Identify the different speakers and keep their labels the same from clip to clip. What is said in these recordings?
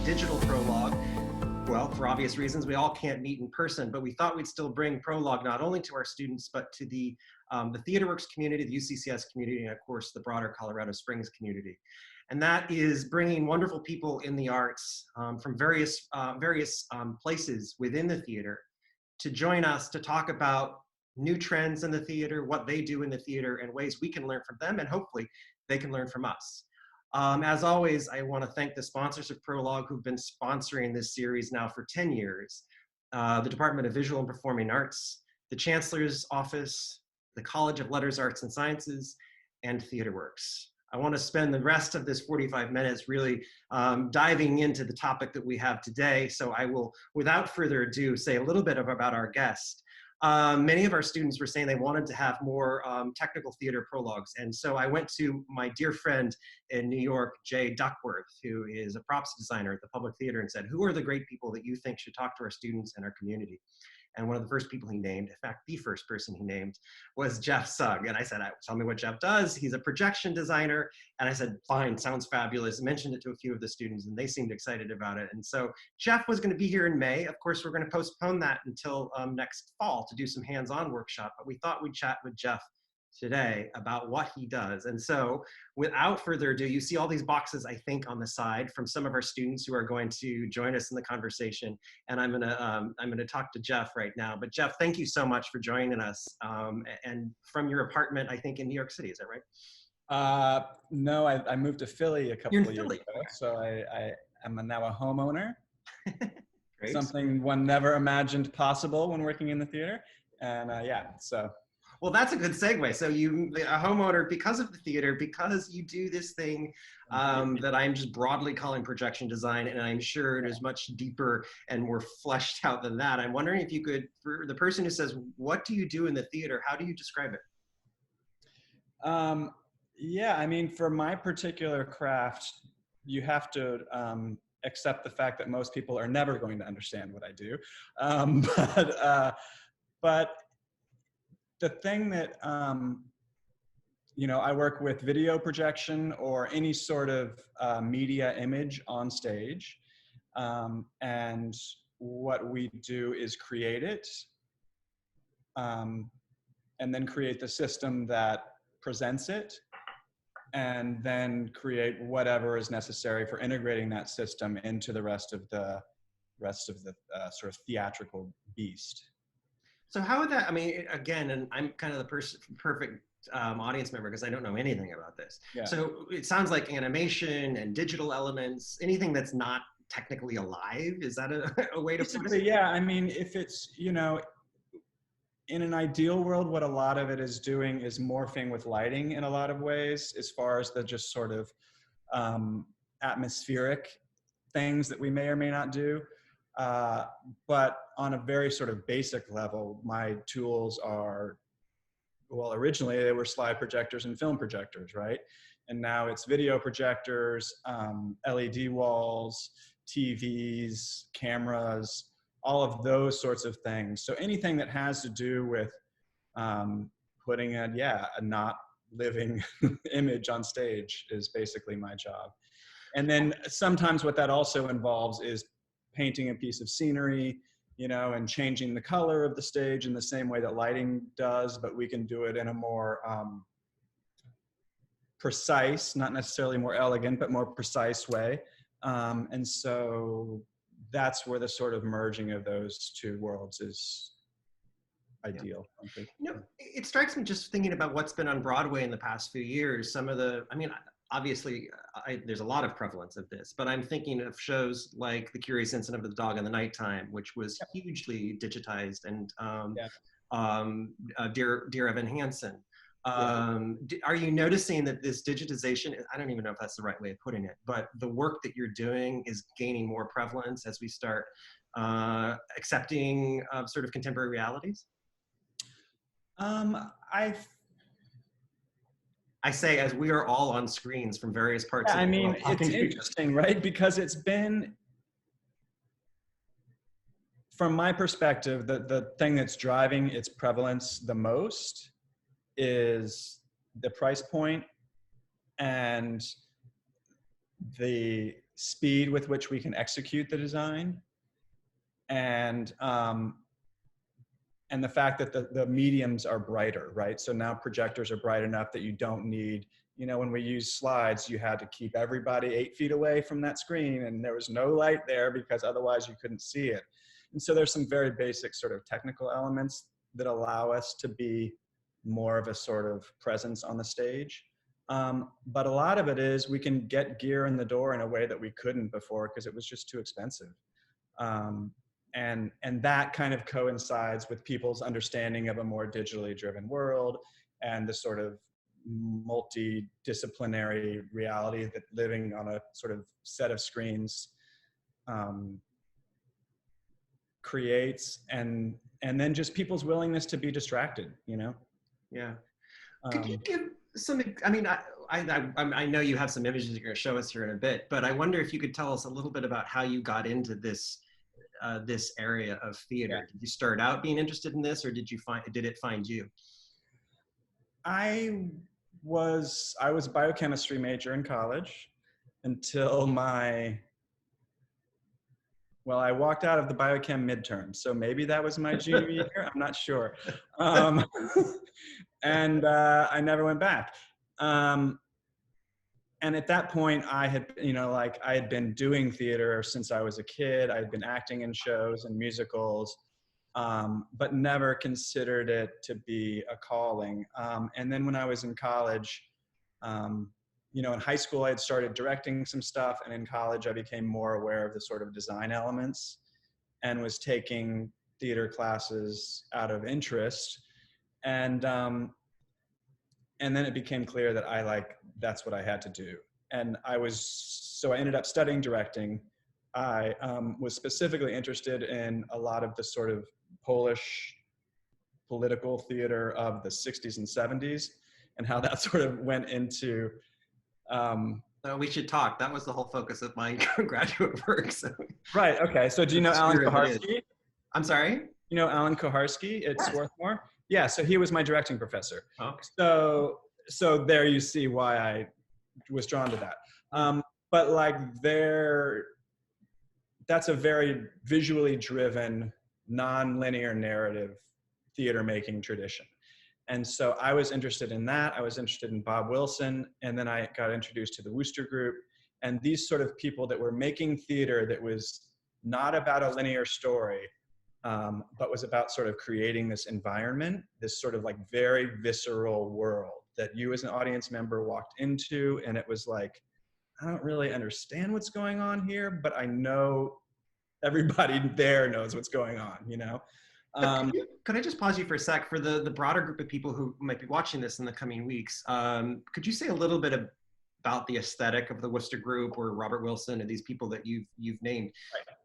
Speaker 1: digital Prologue. Well, for obvious reasons, we all can't meet in person, but we thought we'd still bring Prologue not only to our students, but to the TheaterWorks community, the UCCS community, and of course, the broader Colorado Springs community. And that is bringing wonderful people in the arts from various places within the theater to join us to talk about new trends in the theater, what they do in the theater, and ways we can learn from them, and hopefully they can learn from us. As always, I want to thank the sponsors of Prologue who've been sponsoring this series now for 10 years. The Department of Visual and Performing Arts, the Chancellor's Office, the College of Letters, Arts and Sciences, and TheaterWorks. I want to spend the rest of this 45 minutes really diving into the topic that we have today. So I will, without further ado, say a little bit about our guest. Many of our students were saying they wanted to have more technical theater prologues. And so I went to my dear friend in New York, Jay Duckworth, who is a props designer at the Public Theater, and said, who are the great people that you think should talk to our students and our community? And one of the first people he named, in fact, the first person he named, was Jeff Sugg. And I said, tell me what Jeff does. He's a projection designer. And I said, fine, sounds fabulous. Mentioned it to a few of the students and they seemed excited about it. And so Jeff was gonna be here in May. Of course, we're gonna postpone that until next fall to do some hands-on workshop, but we thought we'd chat with Jeff today about what he does. And so without further ado, you see all these boxes, I think, on the side from some of our students who are going to join us in the conversation. And I'm gonna talk to Jeff right now. But Jeff, thank you so much for joining us. And from your apartment, I think in New York City, is that right?
Speaker 2: No, I moved to Philly a couple of years ago. So I am now a homeowner.
Speaker 1: Great.
Speaker 2: Something one never imagined possible when working in the theater. And yeah, so.
Speaker 1: Well, that's a good segue. So you, a homeowner, because of the theater, because you do this thing that I'm just broadly calling projection design, and I'm sure it is much deeper and more fleshed out than that. I'm wondering if you could, for the person who says, what do you do in the theater? How do you describe it?
Speaker 2: Yeah, I mean, for my particular craft, you have to accept the fact that most people are never going to understand what I do. But the thing that, you know, I work with video projection or any sort of media image on stage. And what we do is create it and then create the system that presents it and then create whatever is necessary for integrating that system into the rest of the sort of theatrical beast.
Speaker 1: So how would that, I mean, again, and I'm kind of the perfect audience member because I don't know anything about this. Yeah. So it sounds like animation and digital elements, anything that's not technically alive, is that a way to put it?
Speaker 2: Yeah, I mean, if it's, you know, in an ideal world, what a lot of it is doing is morphing with lighting in a lot of ways, as far as the just sort of atmospheric things that we may or may not do. But on a very sort of basic level, my tools are, well, originally they were slide projectors and film projectors, right? And now it's video projectors, LED walls, TVs, cameras, all of those sorts of things. So anything that has to do with putting a not living image on stage is basically my job. And then sometimes what that also involves is painting a piece of scenery, you know, and changing the color of the stage in the same way that lighting does, but we can do it in a more precise, not necessarily more elegant, but more precise way. And so that's where the sort of merging of those two worlds is ideal.
Speaker 1: You know, it strikes me just thinking about what's been on Broadway in the past few years. Some of the, I mean, obviously, there's a lot of prevalence of this, but I'm thinking of shows like The Curious Incident of the Dog in the Nighttime, which was hugely digitized, and Dear Evan Hansen. Are you noticing that this digitization, I don't even know if that's the right way of putting it, but the work that you're doing is gaining more prevalence as we start accepting sort of contemporary realities? I say as we are all on screens from various parts of the world.
Speaker 2: I mean, it's interesting, right? Because it's been, from my perspective, the thing that's driving its prevalence the most is the price point and the speed with which we can execute the design, and the fact that the mediums are brighter, right? So now projectors are bright enough that you don't need, you know, when we use slides, you had to keep everybody 8 feet away from that screen, and there was no light there because otherwise you couldn't see it. And so there's some very basic sort of technical elements that allow us to be more of a sort of presence on the stage. But a lot of it is we can get gear in the door in a way that we couldn't before because it was just too expensive. And that kind of coincides with people's understanding of a more digitally driven world and the sort of multidisciplinary reality that living on a sort of set of screens creates, and then just people's willingness to be distracted, you know?
Speaker 1: Yeah. Could you give some, I mean, I know you have some images you're going to show us here in a bit, but I wonder if you could tell us a little bit about how you got into this area of theater.
Speaker 2: Yeah.
Speaker 1: Did you start out being interested in this, or did it find you?
Speaker 2: I was a biochemistry major in college until I walked out of the biochem midterm, so maybe that was my junior year. I'm not sure. And I never went back. And at that point, I had, you know, like I had been doing theater since I was a kid. I had been acting in shows and musicals, but never considered it to be a calling. And then when I was in college, you know, in high school, I had started directing some stuff, and in college, I became more aware of the sort of design elements and was taking theater classes out of interest. And then it became clear that that's what I had to do. And so I ended up studying directing. I was specifically interested in a lot of the sort of Polish political theater of the 60s and 70s and how that sort of went into
Speaker 1: we should talk. That was the whole focus of my graduate work. So.
Speaker 2: Right. Okay. So do you know Alan Koharski?
Speaker 1: I'm sorry? You
Speaker 2: know Alan Koharski at Swarthmore? Yeah. So he was my directing professor.
Speaker 1: Okay.
Speaker 2: So there you see why I was drawn to that. But like that's a very visually driven, non-linear narrative theater making tradition. And so I was interested in that. I was interested in Bob Wilson. And then I got introduced to the Wooster Group and these sort of people that were making theater that was not about a linear story, but was about sort of creating this environment, this sort of like very visceral world that you as an audience member walked into. And it was like, I don't really understand what's going on here, but I know everybody there knows what's going on, you know?
Speaker 1: Could I just pause you for a sec for the broader group of people who might be watching this in the coming weeks? Could you say a little bit about the aesthetic of the Wooster Group or Robert Wilson and these people that you've named?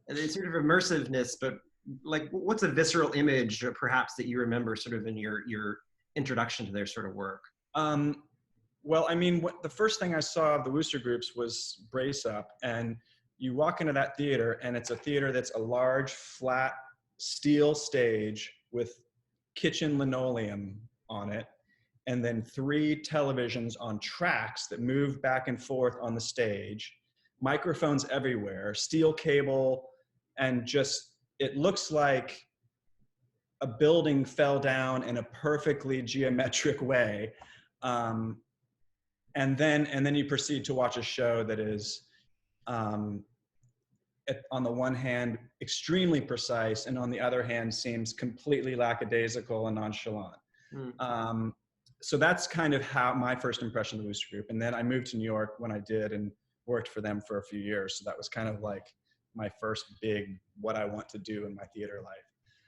Speaker 1: Right. It's sort of immersiveness, but like, what's a visceral image, perhaps, that you remember sort of in your introduction to their sort of work?
Speaker 2: Well, I mean, the first thing I saw of the Wooster Groups was Brace Up, and you walk into that theater, and it's a theater that's a large, flat, steel stage with kitchen linoleum on it, and then 3 televisions on tracks that move back and forth on the stage, microphones everywhere, steel cable, and just, it looks like a building fell down in a perfectly geometric way. And then you proceed to watch a show that is, on the one hand, extremely precise, and on the other hand, seems completely lackadaisical and nonchalant. So that's kind of how my first impression of the Wooster Group. And then I moved to New York when I did and worked for them for a few years. So that was kind of like my first big, what I want to do in my theater life.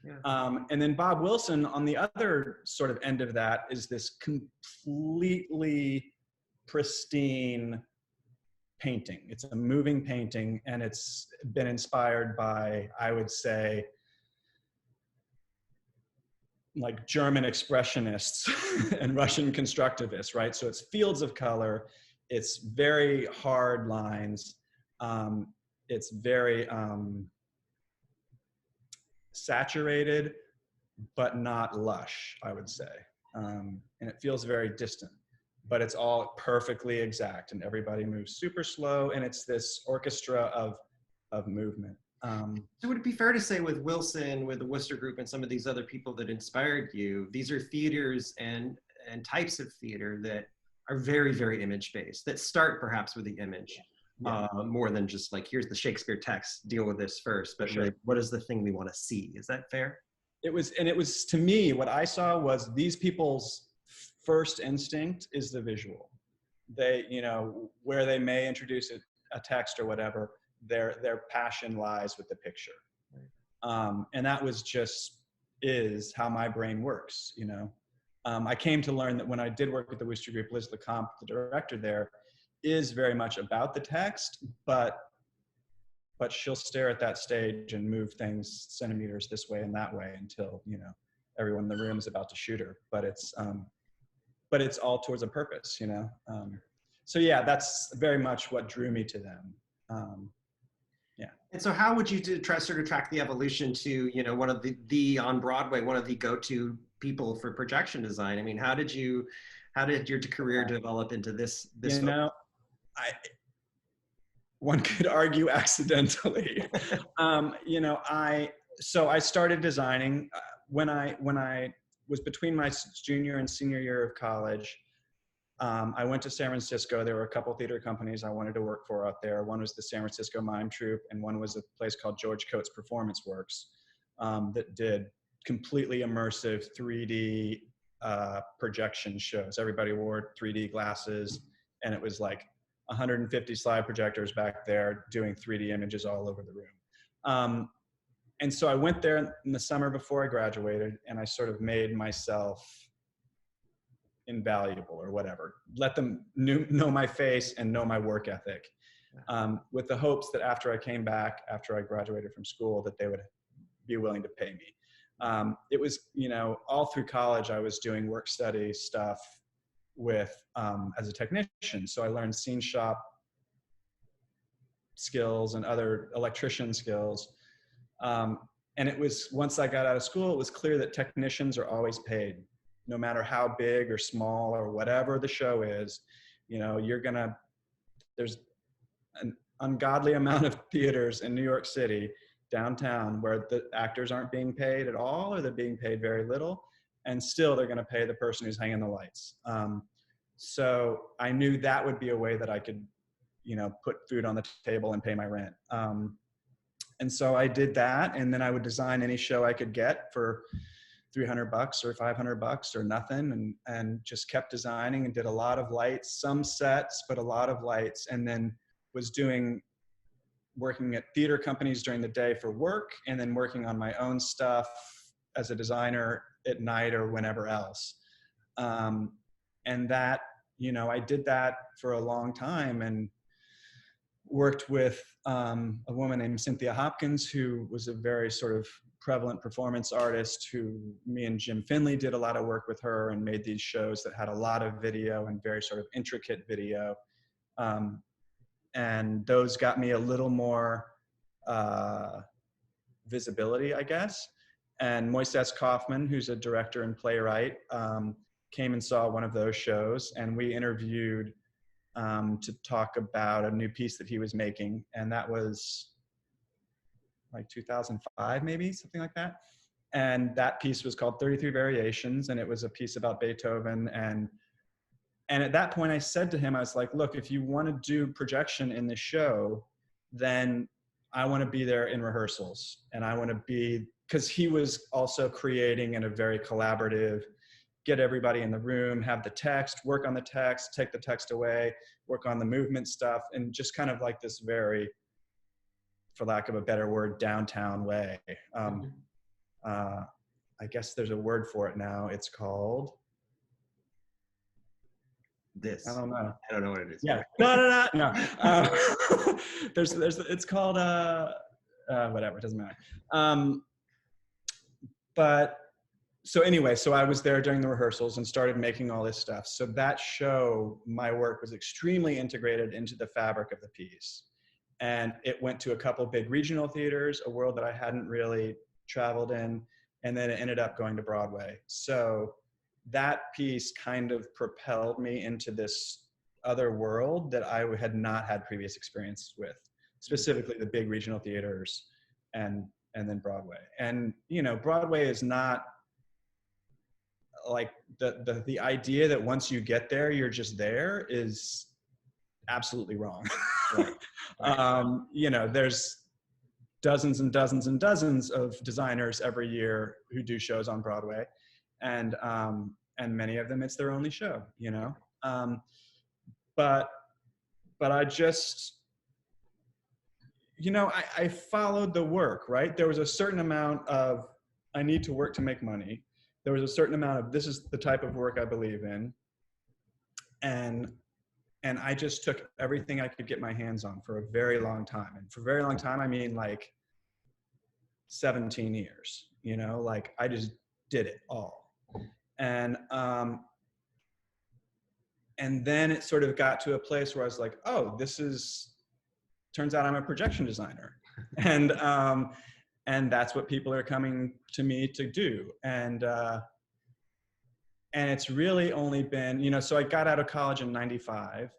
Speaker 2: Yeah. And then Bob Wilson, on the other sort of end of that, is this completely pristine painting. It's a moving painting, and it's been inspired by, I would say, like German expressionists and Russian constructivists, right? So it's fields of color, it's very hard lines, it's very saturated, but not lush, I would say. And it feels very distant. but it's all perfectly exact, and everybody moves super slow, and it's this orchestra of movement.
Speaker 1: So would it be fair to say with Wilson, with the Worcester Group, and some of these other people that inspired you, these are theaters and types of theater that are very, very image based, that start perhaps with the image, more than just like, here's the Shakespeare text, deal with this first, but really, what is the thing we want to see? Is that fair?
Speaker 2: It was to me, what I saw was these people's first instinct is the visual. They, you know, where they may introduce a text or whatever, their passion lies with the picture. And that was just is how my brain works, you know. I came to learn that when I did work with the Worcester Group, Liz Lecomte, the director there, is very much about the text, but she'll stare at that stage and move things centimeters this way and that way until, you know, everyone in the room is about to shoot her. But it's all towards a purpose, you know. So yeah, that's very much what drew me to them. Yeah.
Speaker 1: And so how would you sort of track the evolution to, you know, one of the on Broadway, one of the go-to people for projection design? I mean, how did your career develop into this?
Speaker 2: You know, one could argue accidentally. You know, I started designing when I was between my junior and senior year of college. I went to San Francisco. There were a couple theater companies I wanted to work for out there. One was the San Francisco Mime Troupe, and one was a place called George Coates Performance Works that did completely immersive 3D projection shows. Everybody wore 3D glasses, and it was like 150 slide projectors back there doing 3D images all over the room. And so I went there in the summer before I graduated, and I sort of made myself invaluable or whatever. Let them know my face and know my work ethic, with the hopes that after I came back, after I graduated from school, that they would be willing to pay me. It was, you know, all through college, I was doing work study stuff with as a technician. So I learned scene shop skills and other electrician skills. And it was, once I got out of school, it was clear that technicians are always paid, no matter how big or small or whatever the show is. You know, there's an ungodly amount of theaters in New York City, downtown, where the actors aren't being paid at all, or they're being paid very little, and still they're going to pay the person who's hanging the lights. So I knew that would be a way that I could, you know, put food on the table and pay my rent. And so I did that, and then I would design any show I could get for $300 or $500 or nothing, and just kept designing and did a lot of lights, some sets, but a lot of lights, and then was working at theater companies during the day for work, and then working on my own stuff as a designer at night or whenever else. And that, you know, I did that for a long time, and worked with a woman named Cynthia Hopkins, who was a very sort of prevalent performance artist, who me and Jim Finley did a lot of work with her and made these shows that had a lot of video and very sort of intricate video. And those got me a little more visibility, I guess. And Moises Kaufman, who's a director and playwright, came and saw one of those shows, and we interviewed to talk about a new piece that he was making. And that was like 2005, maybe, something like that. And that piece was called 33 Variations, and it was a piece about Beethoven. And at that point I said to him, I was like, look, if you want to do projection in the show, then I want to be there in rehearsals. And I want to be, because he was also creating in a very collaborative, get everybody in the room, have the text, work on the text, take the text away, work on the movement stuff, and just kind of like this very, for lack of a better word, downtown way. I guess there's a word for it now. It's called
Speaker 1: this.
Speaker 2: I don't know.
Speaker 1: I don't know what it is.
Speaker 2: Yeah. No. It's called whatever. It doesn't matter. But so anyway, so I was there during the rehearsals and started making all this stuff. So that show, my work was extremely integrated into the fabric of the piece. And it went to a couple big regional theaters, a world that I hadn't really traveled in, and then it ended up going to Broadway. So that piece kind of propelled me into this other world that I had not had previous experience with, specifically the big regional theaters and then Broadway. And, you know, Broadway is not like the idea that once you get there, you're just there is absolutely wrong.
Speaker 1: Right. Right.
Speaker 2: You know, there's dozens and dozens and dozens of designers every year who do shows on Broadway. And many of them, it's their only show, you know? But I just, you know, I followed the work, right? There was a certain amount of, I need to work to make money. There was a certain amount of, this is the type of work I believe in. And I just took everything I could get my hands on for a very long time. And for a very long time, I mean like 17 years, you know, like I just did it all. And then it sort of got to a place where I was like, oh, turns out I'm a projection designer. And that's what people are coming to me to do. And it's really only been, you know, so I got out of college in 95,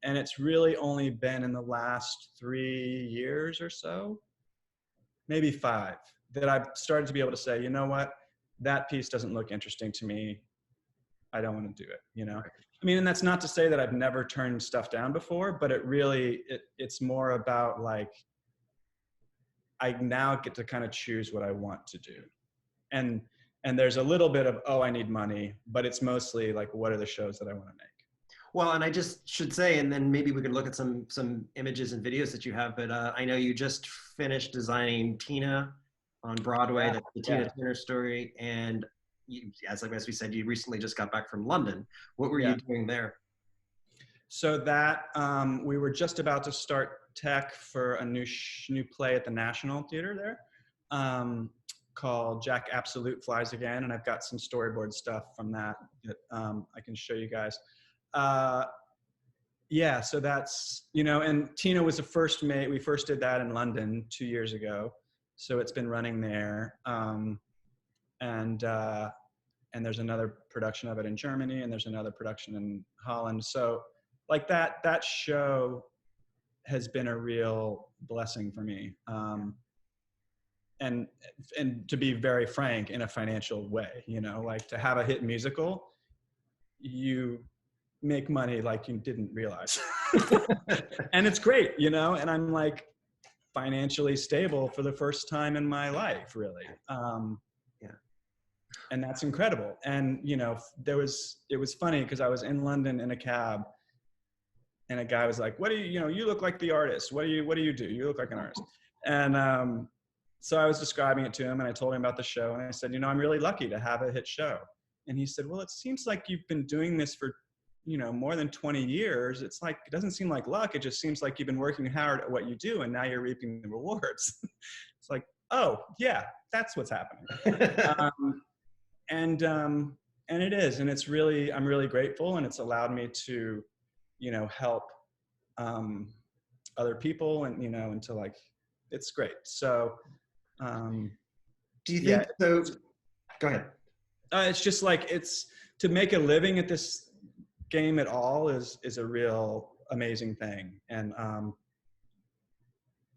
Speaker 2: and it's really only been in the last 3 years or so, maybe 5, that I've started to be able to say, you know what, that piece doesn't look interesting to me. I don't want to do it, you know? I mean, and that's not to say that I've never turned stuff down before, but it really, it's more about like, I now get to kind of choose what I want to do. And there's a little bit of, oh, I need money, but it's mostly like, what are the shows that I want to make?
Speaker 1: Well, and I just should say, and then maybe we could look at some images and videos that you have, but I know you just finished designing Tina on Broadway, that's the Tina Turner story. And you, as we said, you recently just got back from London. What were you doing there?
Speaker 2: So that, we were just about to start tech for a new play at the National Theater there, called Jack Absolute Flies Again. And I've got some storyboard stuff from that I can show you guys. Yeah, so that's, you know, and Tina was we first did that in London 2 years ago. So it's been running there. And there's another production of it in Germany, and there's another production in Holland. So like that show has been a real blessing for me. And to be very frank, in a financial way, you know, like to have a hit musical, you make money like you didn't realize. And it's great, you know, and I'm like financially stable for the first time in my life, really. And that's incredible. And, you know, it was funny because I was in London in a cab, and a guy was like, what do you, you know, you look like the artist. What do you do? You look like an artist. And so I was describing it to him, and I told him about the show, and I said, you know, I'm really lucky to have a hit show. And he said, well, it seems like you've been doing this for, you know, more than 20 years. It's like, it doesn't seem like luck. It just seems like you've been working hard at what you do, and now you're reaping the rewards. It's like, oh yeah, that's what's happening. And it is, and it's really, I'm really grateful, and it's allowed me to, you know, help other people, and, you know, and to like, it's great. So,
Speaker 1: do you think, so, go ahead.
Speaker 2: It's just like, it's, to make a living at this game at all is a real amazing thing. And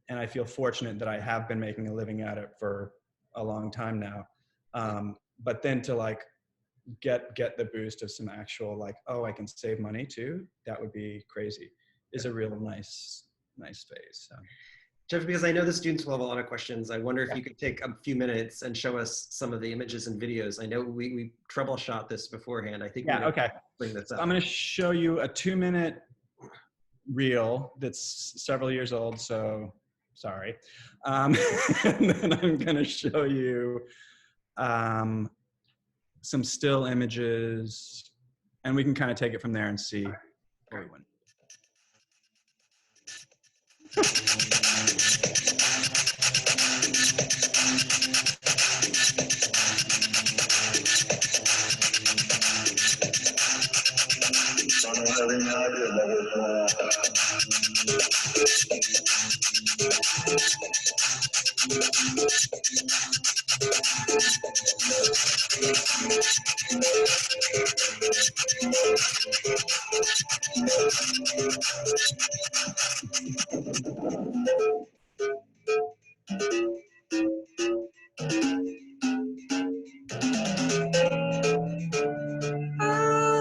Speaker 2: I feel fortunate that I have been making a living at it for a long time now. But then to like get the boost of some actual like, oh, I can save money too, that would be crazy, is a real nice phase. So.
Speaker 1: Jeff, because I know the students will have a lot of questions, I wonder if you could take a few minutes and show us some of the images and videos. I know we troubleshot this beforehand. I think
Speaker 2: okay.
Speaker 1: Bring this up.
Speaker 2: I'm going to show you a 2-minute reel that's several years old, so sorry. And then I'm going to show you some still images, and we can kind of take it from there and see where we went.
Speaker 3: All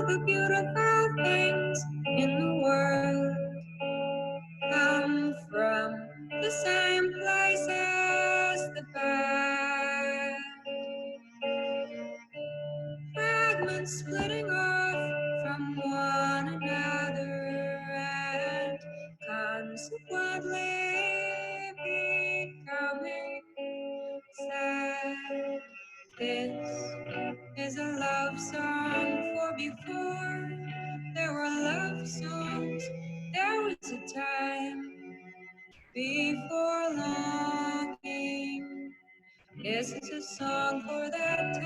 Speaker 3: the beautiful things in the world come from the same place as the bad. Fragments splitting off from one another and consequently becoming sad. This is a love song for before there were love songs. There was a time before longing. This is a song for that time.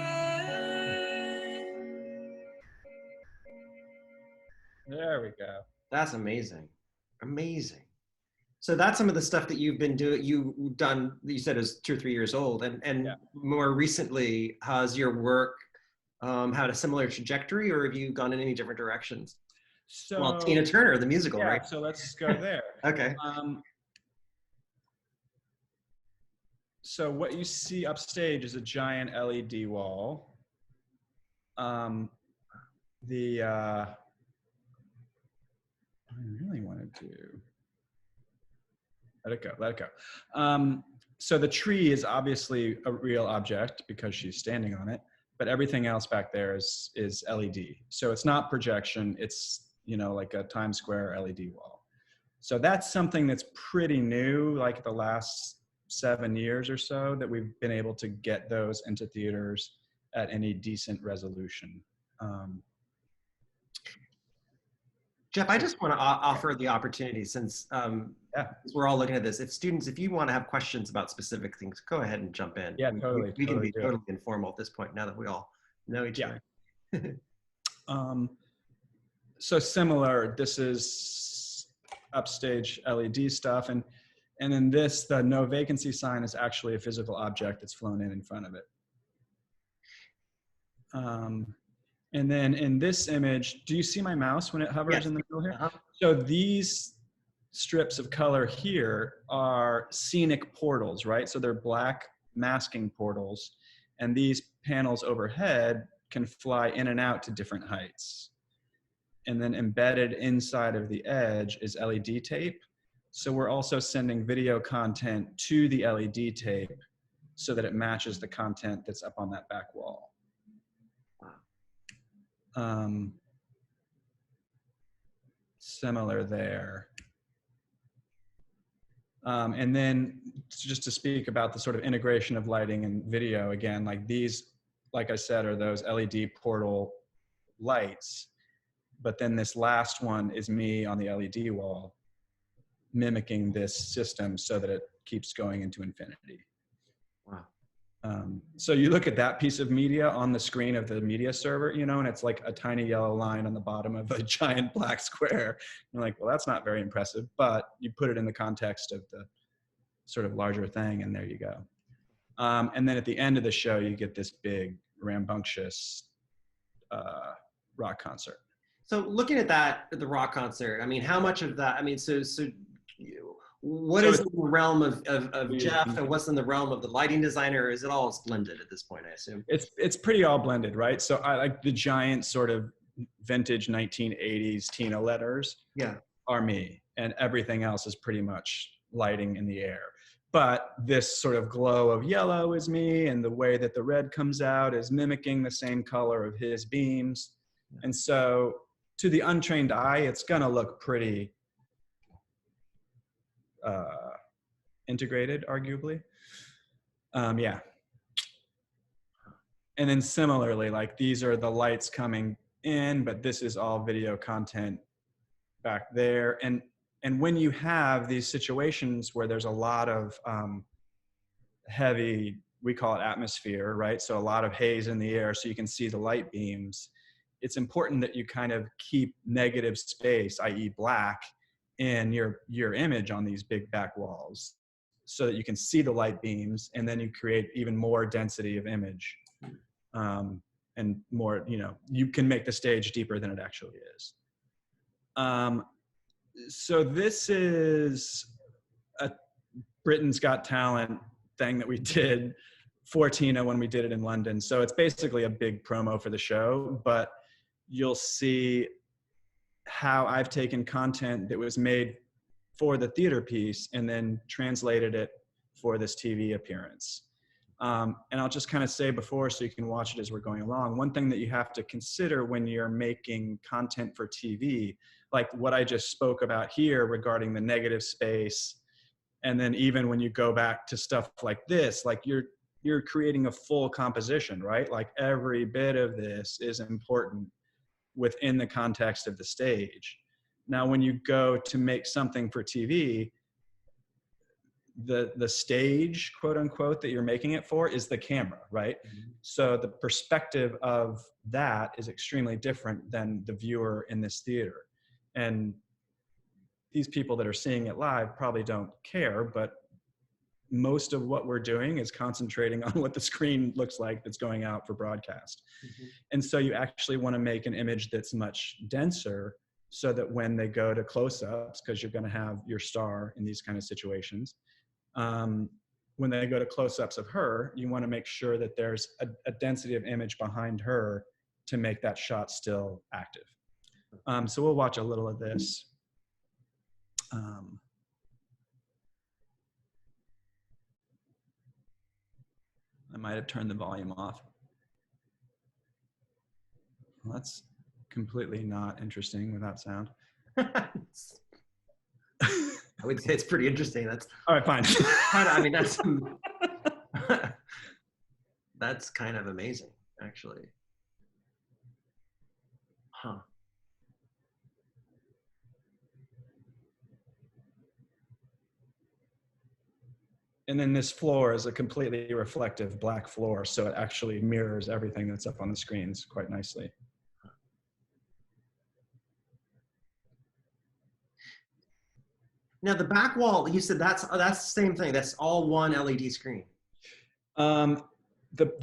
Speaker 2: There we go.
Speaker 1: That's amazing. Amazing. So that's some of the stuff that you've been doing, you've done, you said it was 2 or 3 years old. And
Speaker 2: Yeah.
Speaker 1: more recently, has your work had a similar trajectory, or have you gone in any different directions?
Speaker 2: So,
Speaker 1: Well, Tina Turner, the musical,
Speaker 2: yeah,
Speaker 1: right?
Speaker 2: so let's go there.
Speaker 1: Okay.
Speaker 2: So what you see upstage is a giant LED wall. I really wanted to let it go. So the tree is obviously a real object because she's standing on it, but everything else back there is LED. So it's not projection, it's, you know, like a Times Square LED wall. So that's something that's pretty new, like the last 7 years or so, that we've been able to get those into theaters at any decent resolution.
Speaker 1: Jeff, I just want to offer the opportunity, since we're all looking at this. If students, if you want to have questions about specific things, go ahead and jump in.
Speaker 2: Yeah, totally.
Speaker 1: We can be totally informal at this point now that we all know each other.
Speaker 2: So similar, this is upstage LED stuff. And in this, the no vacancy sign is actually a physical object that's flown in front of it. And then in this image, do you see my mouse when it hovers in the middle here? So these strips of color here are scenic portals, right? So they're black masking portals. And these panels overhead can fly in and out to different heights. And then embedded inside of the edge is LED tape. So we're also sending video content to the LED tape so that it matches the content that's up on that back wall. Similar there. And then just to speak about the sort of integration of lighting and video, again, like these, like I said, are those LED portal lights. But then this last one is me on the LED wall, mimicking this system so that it keeps going into infinity.
Speaker 1: Wow.
Speaker 2: So you look at that piece of media on the screen of the media server, you know, and it's like a tiny yellow line on the bottom of a giant black square. You're like, well, that's not very impressive, but you put it in the context of the sort of larger thing, and there you go. And then at the end of the show, you get this big, rambunctious rock concert.
Speaker 1: So looking at that, the rock concert, I mean, how much of that, I mean, what is in the realm of Jeff, and what's in the realm of the lighting designer? Or is it all blended at this point, I assume?
Speaker 2: It's pretty all blended, right? So I like the giant sort of vintage 1980s Tina letters are me, and everything else is pretty much lighting in the air. But this sort of glow of yellow is me, and the way that the red comes out is mimicking the same color of his beams. And so to the untrained eye, it's gonna look pretty integrated, arguably. Yeah. And then similarly, like these are the lights coming in, but this is all video content back there. And when you have these situations where there's a lot of heavy, we call it atmosphere, right? So a lot of haze in the air so you can see the light beams. It's important that you kind of keep negative space, i.e. black, in your image on these big back walls. so that you can see the light beams, and then you create even more density of image. And more, you can make the stage deeper than it actually is. So this is a Britain's Got Talent thing that we did for Tina when we did it in London. So it's basically a big promo for the show, but you'll see how I've taken content that was made for the theater piece and then translated it for this TV appearance. And I'll just kind of say before, so you can watch it as we're going along, one thing that you have to consider when you're making content for TV, like what I just spoke about here regarding the negative space, and then even when you go back to stuff like this, like you're creating a full composition, right? Like every bit of this is important within the context of the stage. Now, when you go to make something for TV, the stage, quote unquote, that you're making it for is the camera, right? Mm-hmm. So the perspective of that is extremely different than the viewer in this theater. And these people that are seeing it live probably don't care, but most of what we're doing is concentrating on what the screen looks like that's going out for broadcast. Mm-hmm. And so you actually want to make an image that's much denser so that when they go to close-ups, because you're going to have your star in these kind of situations, when they go to close-ups of her, you want to make sure that there's a density of image behind her to make that shot still active. So we'll watch a little of this. I might have turned the volume off. Well, that's completely not interesting without sound.
Speaker 1: I would say it's pretty interesting. That's
Speaker 2: all right, fine.
Speaker 1: I mean, that's kind of amazing, actually. Huh.
Speaker 2: And then this floor is a completely reflective black floor, so it actually mirrors everything that's up on the screens quite nicely.
Speaker 1: Now the back wall, you said that's the same thing. That's all one LED screen.
Speaker 2: The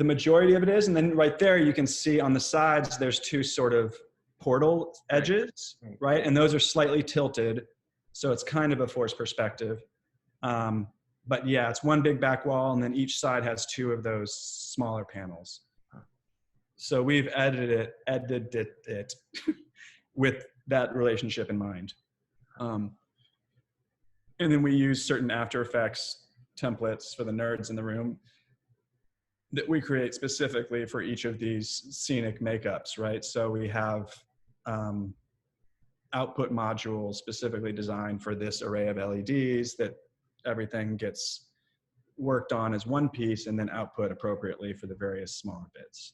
Speaker 2: majority of it is, and then right there you can see on the sides there's two sort of portal edges, right? And those are slightly tilted, so it's kind of a forced perspective. But yeah, it's one big back wall, and then each side has two of those smaller panels. So we've edited it with that relationship in mind. And then we use certain After Effects templates for the nerds in the room that we create specifically for each of these scenic makeups, right? So we have output modules specifically designed for this array of LEDs that everything gets worked on as one piece and then output appropriately for the various smaller bits.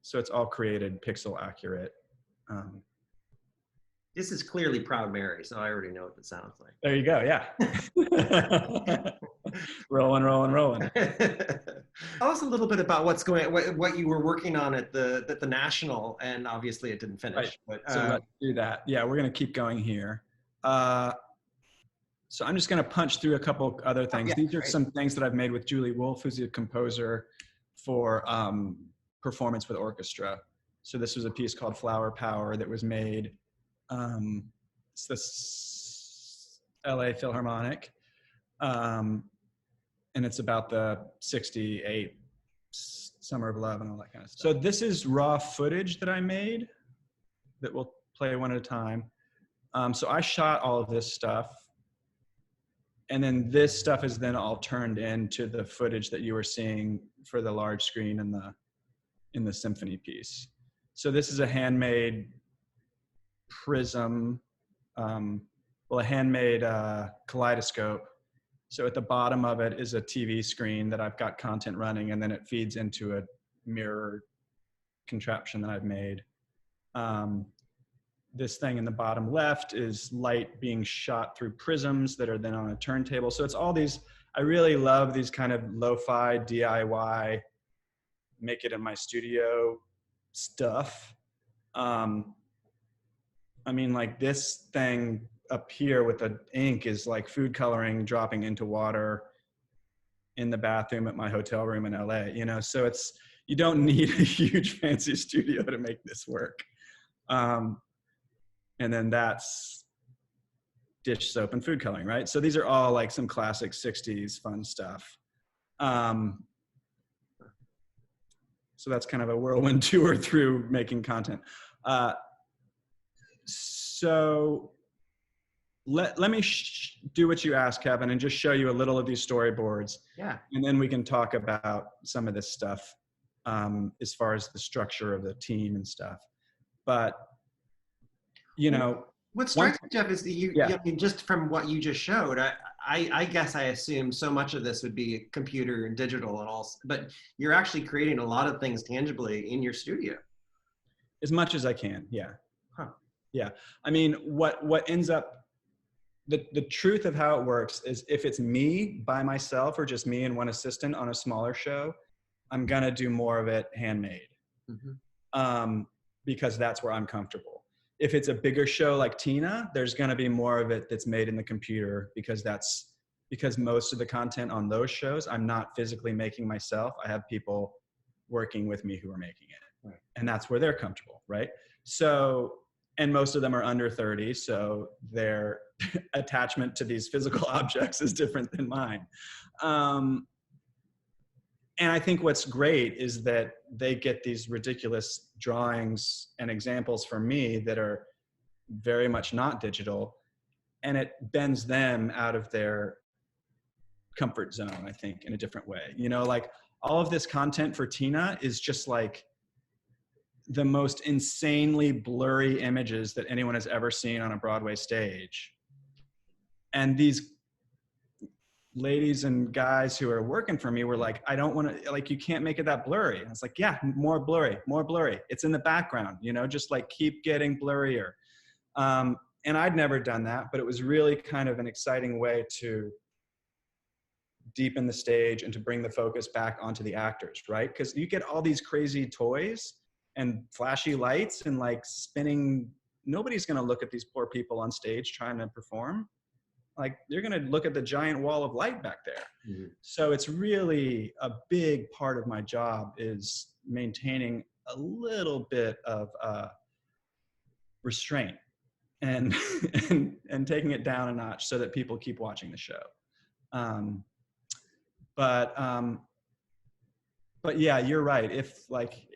Speaker 2: So it's all created pixel accurate.
Speaker 1: This is clearly Proud Mary, so I already know what it sounds like.
Speaker 2: There you go, yeah. Rolling, rolling, rolling.
Speaker 1: Tell us a little bit about what you were working on at the National, and obviously it didn't finish.
Speaker 2: Right.
Speaker 1: But,
Speaker 2: so let's do that. Yeah, we're gonna keep going here. So I'm just gonna punch through a couple other things.
Speaker 1: Yeah,
Speaker 2: these are some things that I've made with Julie Wolfe, who's a composer for performance with orchestra. So this was a piece called Flower Power that was made. It's this LA Philharmonic. And it's about the 68 Summer of Love and all that kind of stuff. So this is raw footage that I made that we'll play one at a time. So I shot all of this stuff. And then this stuff is then all turned into the footage that you were seeing for the large screen in the symphony piece. So this is a handmade prism, a handmade kaleidoscope. So at the bottom of it is a TV screen that I've got content running, and then it feeds into a mirror contraption that I've made. This thing in the bottom left is light being shot through prisms that are then on a turntable. So it's all these, I really love these kind of lo-fi DIY, make it in my studio stuff. I mean, like this thing up here with the ink is like food coloring dropping into water in the bathroom at my hotel room in LA, you know? So you don't need a huge fancy studio to make this work. And then that's dish soap and food coloring, right? So these are all like some classic 60s fun stuff. So that's kind of a whirlwind tour through making content. So let me do what you asked, Kevin, and just show you a little of these storyboards.
Speaker 1: Yeah.
Speaker 2: And then we can talk about some of this stuff as far as the structure of the team and stuff. But, you know,
Speaker 1: what strikes me, Jeff, is that I mean, just from what you just showed, I guess I assume so much of this would be computer and digital and all, but you're actually creating a lot of things tangibly in your studio.
Speaker 2: As much as I can, yeah.
Speaker 1: Huh.
Speaker 2: Yeah. I mean, what ends up, the truth of how it works is if it's me by myself or just me and one assistant on a smaller show, I'm going to do more of it handmade. Mm-hmm. Because that's where I'm comfortable. If it's a bigger show like Tina, there's going to be more of it that's made in the computer because most of the content on those shows, I'm not physically making myself. I have people working with me who are making it. Right. And that's where they're comfortable, right? So, and most of them are under 30, so their attachment to these physical objects is different than mine. And I think what's great is that they get these ridiculous drawings and examples from me that are very much not digital, and it bends them out of their comfort zone, I think, in a different way. You know, like all of this content for Tina is just like the most insanely blurry images that anyone has ever seen on a Broadway stage. And these ladies and guys who are working for me were like, I don't want to, like, you can't make it that blurry. And it's like, yeah, more blurry. It's in the background, you know, just like keep getting blurrier. And I'd never done that, but it was really kind of an exciting way to deepen the stage and to bring the focus back onto the actors, right? Because you get all these crazy toys and flashy lights and like spinning. Nobody's going to look at these poor people on stage trying to perform. Like they're going to look at the giant wall of light back there. Mm-hmm. So it's really a big part of my job is maintaining a little bit of restraint and, and taking it down a notch so that people keep watching the show. But yeah, you're right. If like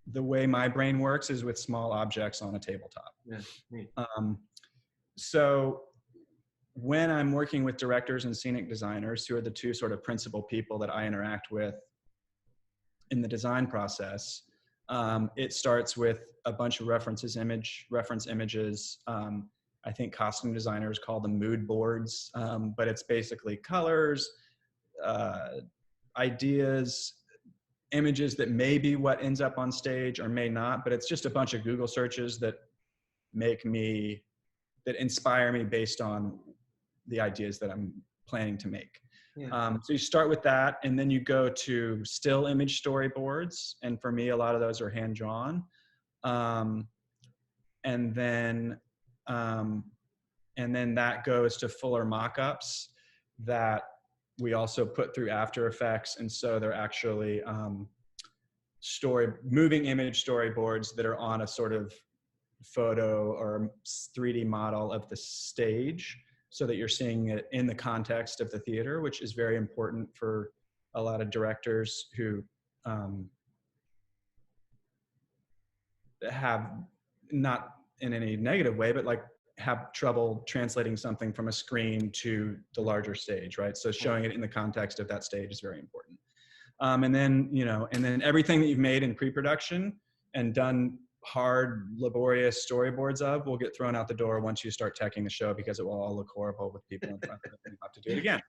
Speaker 2: the way my brain works is with small objects on a tabletop. Yeah. So when I'm working with directors and scenic designers, who are the two sort of principal people that I interact with in the design process, it starts with a bunch of reference images. I think costume designers call them mood boards, but it's basically colors, ideas, images that may be what ends up on stage or may not, but it's just a bunch of Google searches that inspire me based on the ideas that I'm planning to make. Yeah. So you start with that, and then you go to still image storyboards. And for me, a lot of those are hand drawn. And then that goes to fuller mock-ups that we also put through After Effects. And so they're actually moving image storyboards that are on a sort of photo or 3D model of the stage, so that you're seeing it in the context of the theater, which is very important for a lot of directors who have, not in any negative way, but like have trouble translating something from a screen to the larger stage, right? So showing it in the context of that stage is very important. And then everything that you've made in pre-production and done hard, laborious storyboards of will get thrown out the door once you start teching the show, because it will all look horrible with people in front of it and you have to do it again.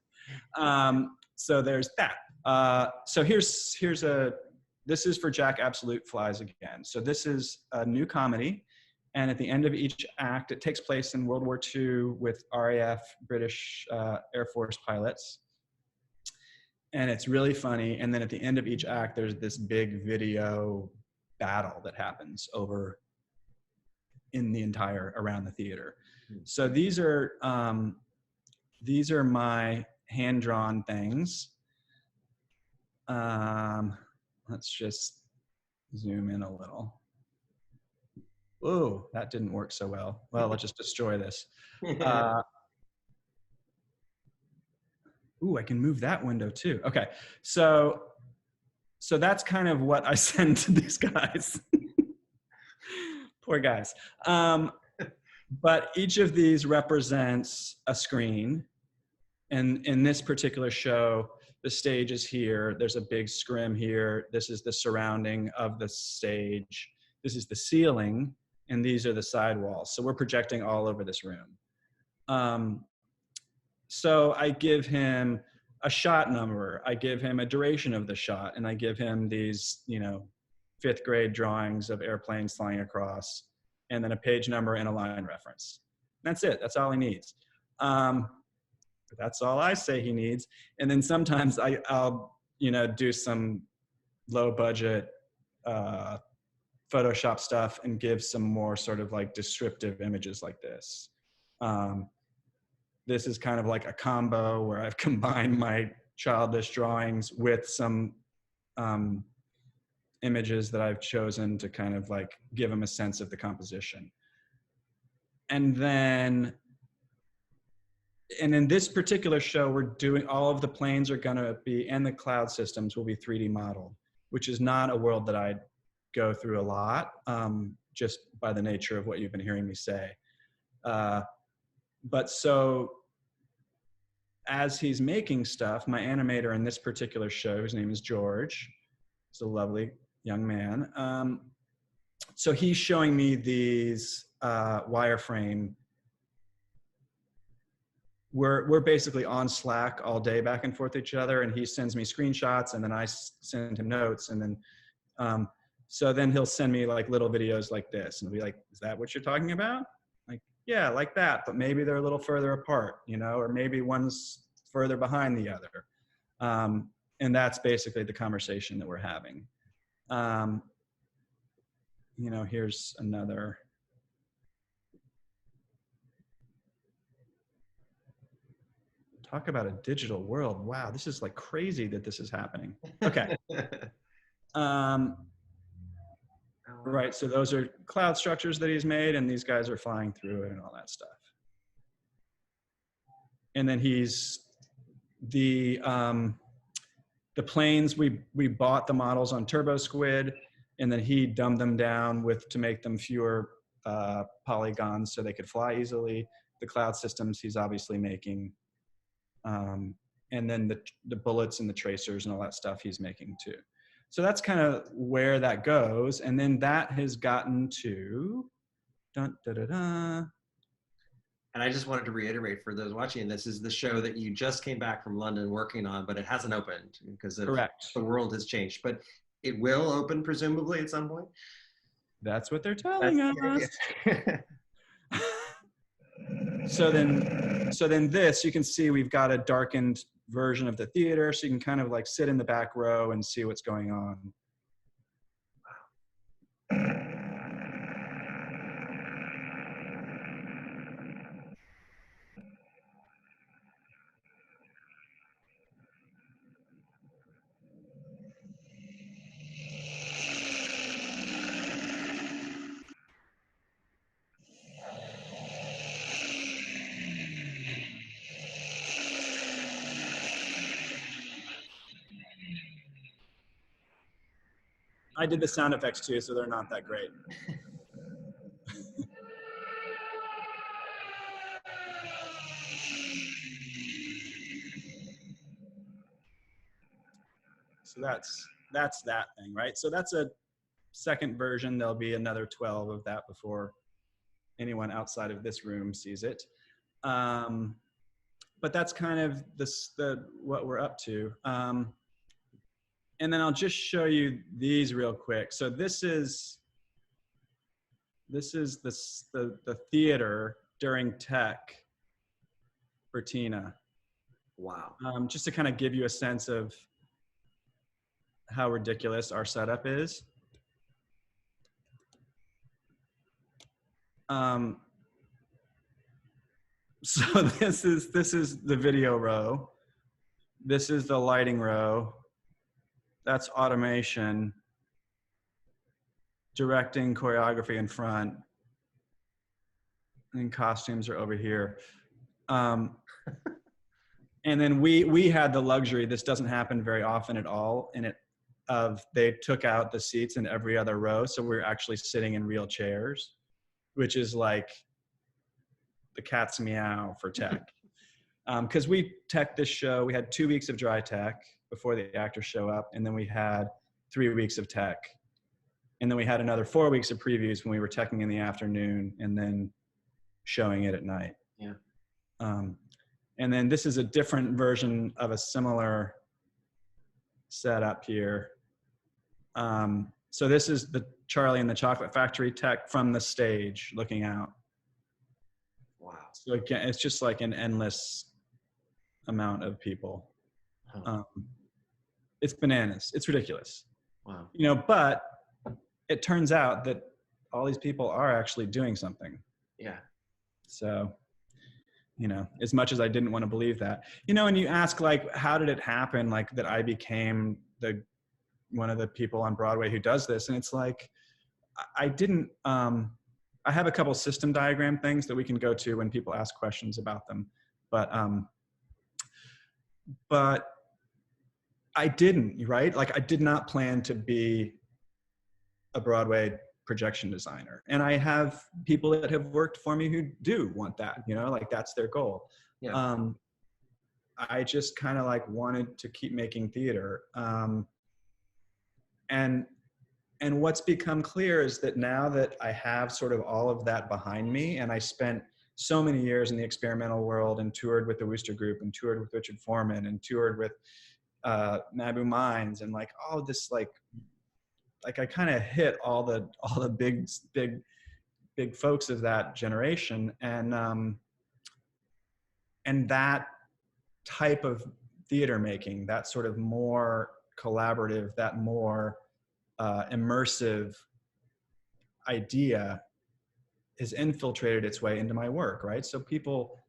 Speaker 2: So there's that. So this is for Jack Absolute Flies Again. So this is a new comedy. And at the end of each act, it takes place in World War II with RAF, British Air Force pilots. And it's really funny. And then at the end of each act, there's this big video battle that happens over in the entire, around the theater. So these are my hand-drawn things. Let's just zoom in a little. Whoa, that didn't work so well. Well, let's just destroy this. Ooh, I can move that window too. Okay, so that's kind of what I send to these guys. Poor guys. But each of these represents a screen. And in this particular show, the stage is here. There's a big scrim here. This is the surrounding of the stage. This is the ceiling, and these are the side walls. So we're projecting all over this room. So I give him a shot number. I give him a duration of the shot, and I give him these, 5th grade drawings of airplanes flying across, and then a page number and a line reference. That's it. That's all he needs. That's all I say he needs. And then sometimes I'll do some low budget Photoshop stuff and give some more sort of like descriptive images like this. This is kind of like a combo where I've combined my childish drawings with some images that I've chosen to kind of like give them a sense of the composition. And then, in this particular show, we're doing, all of the planes are gonna be, and the cloud systems will be 3D modeled, which is not a world that I go through a lot, just by the nature of what you've been hearing me say. But so, as he's making stuff, my animator in this particular show, his name is George, he's a lovely young man. So he's showing me these wireframe. We're basically on Slack all day back and forth each other, and he sends me screenshots, and then I send him notes, and then so then he'll send me like little videos like this, and he'll be like, "Is that what you're talking about?" Like, yeah, like that, but maybe they're a little further apart, or maybe one's further behind the other. And that's basically the conversation that we're having. Here's another. Talk about a digital world. Wow, this is like crazy that this is happening. Okay. Right, so those are cloud structures that he's made, and these guys are flying through it and all that stuff. And then the planes, we bought the models on TurboSquid, and then he dumbed them down to make them fewer polygons so they could fly easily. The cloud systems he's obviously making. And then the bullets and the tracers and all that stuff he's making too. So that's kind of where that goes. And then that has gotten to, dun, da, da, da.
Speaker 1: And I just wanted to reiterate for those watching, this is the show that you just came back from London working on, but it hasn't opened because the world has changed. But it will open presumably at some point.
Speaker 2: That's what they're telling us. So then this, you can see we've got a darkened version of the theater, so you can kind of like sit in the back row and see what's going on. I did the sound effects too, so they're not that great. So that's that thing, right? So that's a second version. There'll be another 12 of that before anyone outside of this room sees it. But that's kind of what we're up to. And then I'll just show you these real quick. So this is the theater during tech for Tina.
Speaker 1: Wow.
Speaker 2: Just to kind of give you a sense of how ridiculous our setup is. So this is the video row. This is the lighting row. That's automation, directing, choreography in front, and costumes are over here. And then we had the luxury, this doesn't happen very often at all, they took out the seats in every other row, so we're actually sitting in real chairs, which is like the cat's meow for tech. Because we tech this show, we had 2 weeks of dry tech before the actors show up, and then we had 3 weeks of tech. And then we had another 4 weeks of previews when we were teching in the afternoon and then showing it at night.
Speaker 1: Yeah.
Speaker 2: And then this is a different version of a similar setup here. So this is the Charlie and the Chocolate Factory tech from the stage looking out.
Speaker 1: Wow.
Speaker 2: So again, it's just like an endless amount of people.
Speaker 1: Huh.
Speaker 2: It's bananas. It's ridiculous.
Speaker 1: Wow.
Speaker 2: You know, but it turns out that all these people are actually doing something.
Speaker 1: Yeah.
Speaker 2: So, you know, as much as I didn't want to believe that, you know, and you ask like, how did it happen? Like that I became one of the people on Broadway who does this. And it's like, I didn't, I have a couple system diagram things that we can go to when people ask questions about them. But I didn't, right? Like I did not plan to be a Broadway projection designer. And I have people that have worked for me who do want that, you know, like that's their goal.
Speaker 1: Yeah.
Speaker 2: I just kind of like wanted to keep making theater. And what's become clear is that now that I have sort of all of that behind me, and I spent so many years in the experimental world and toured with the Wooster Group and toured with Richard Foreman and toured with Nabu Mines and like all this like I kind of hit all the big folks of that generation, and that type of theater making, that sort of more collaborative, that more immersive idea has infiltrated its way into my work, right? So people,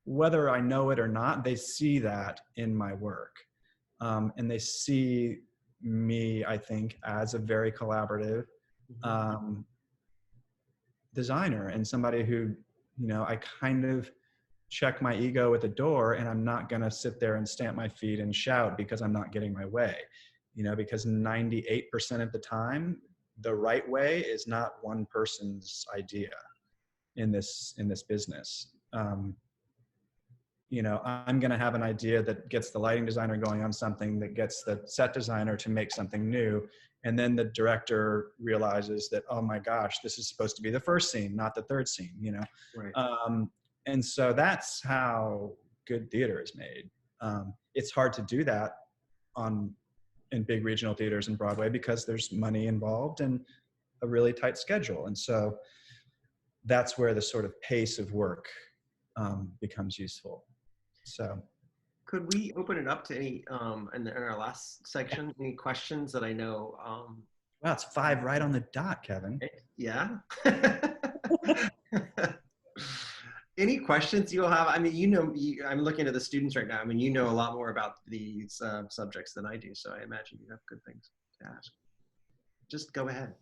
Speaker 2: whether I know it or not, they see that in my work, and they see me, I think, as a very collaborative designer and somebody who, you know, I kind of check my ego at the door, and I'm not going to sit there and stamp my feet and shout because I'm not getting my way, you know, because 98% of the time, the right way is not one person's idea in this business. You know, I'm going to have an idea that gets the lighting designer going on something, that gets the set designer to make something new. And then the director realizes that, oh my gosh, this is supposed to be the first scene, not the third scene, you know?
Speaker 1: Right.
Speaker 2: And so that's how good theater is made. It's hard to do that in big regional theaters and Broadway because there's money involved and a really tight schedule. And so that's where the sort of pace of work becomes useful. So
Speaker 1: could we open it up to any, in our last section, any questions that I know?
Speaker 2: Wow, it's 5 right on the dot, Kevin.
Speaker 1: Yeah. Any questions you'll have? I mean, you know, I'm looking at the students right now. I mean, you know a lot more about these subjects than I do, so I imagine you have good things to ask. Just go ahead.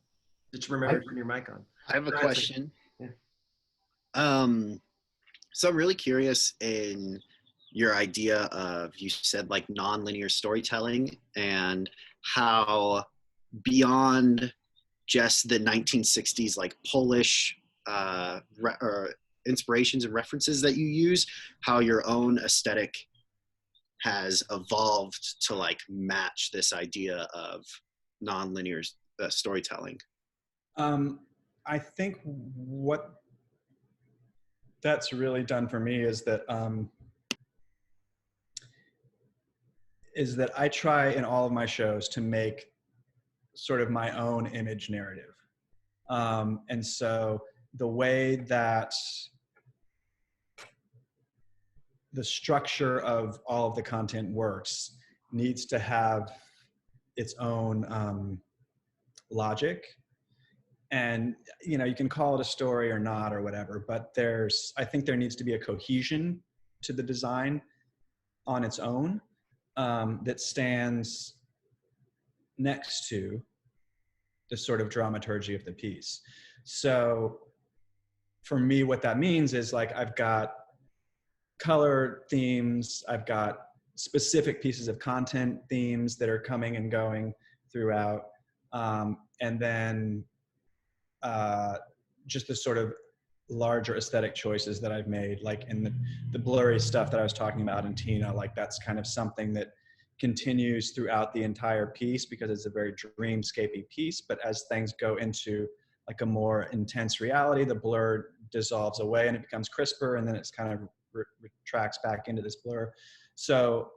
Speaker 1: Just remember to turn your mic on.
Speaker 4: I have a question.
Speaker 1: Yeah.
Speaker 4: So I'm really curious in your idea of, you said like nonlinear storytelling, and how beyond just the 1960s like Polish inspirations and references that you use, how your own aesthetic has evolved to like match this idea of nonlinear storytelling.
Speaker 2: I think what that's really done for me is that I try in all of my shows to make sort of my own image narrative. And so the way that the structure of all of the content works needs to have its own logic. and you know, you can call it a story or not or whatever, but I think there needs to be a cohesion to the design on its own, that stands next to the sort of dramaturgy of the piece. So for me, what that means is like, I've got color themes, I've got specific pieces of content themes that are coming and going throughout, and then just the sort of larger aesthetic choices that I've made, like in the blurry stuff that I was talking about in Tina, like that's kind of something that continues throughout the entire piece because it's a very dreamscapey piece. But as things go into like a more intense reality, the blur dissolves away and it becomes crisper, and then it's kind of retracts back into this blur. So